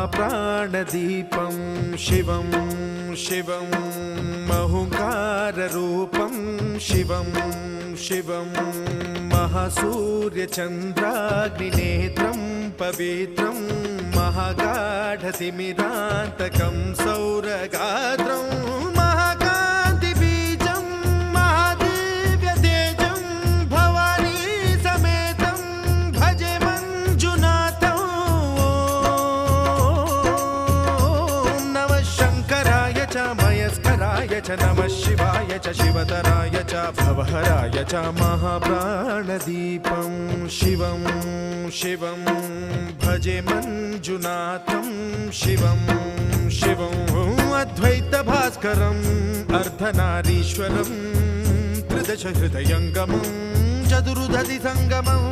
महाप्राणदीपं शिवं शिवं महुङ्काररूपं शिवं शिवं महासूर्यचन्द्राग्निनेत्रं पवित्रं महागाढतिमिरान्तकं सौरगात्रं महाकान्तिबीजं महादिव्यतेजं भवानी समेतं भजे मञ्जुनाथं। ॐ नमः शङ्कराय च मयस्कराय च नमः शिवाय च शिवतराय च भवहराय च महाप्राणदीपं शिवं शिवं भजे मञ्जुनाथं शिवं शिवं अद्वैतभास्करम् अर्धनारीश्वरं त्रिदशहृदयङ्गमं चतुर्दधिसङ्गमम्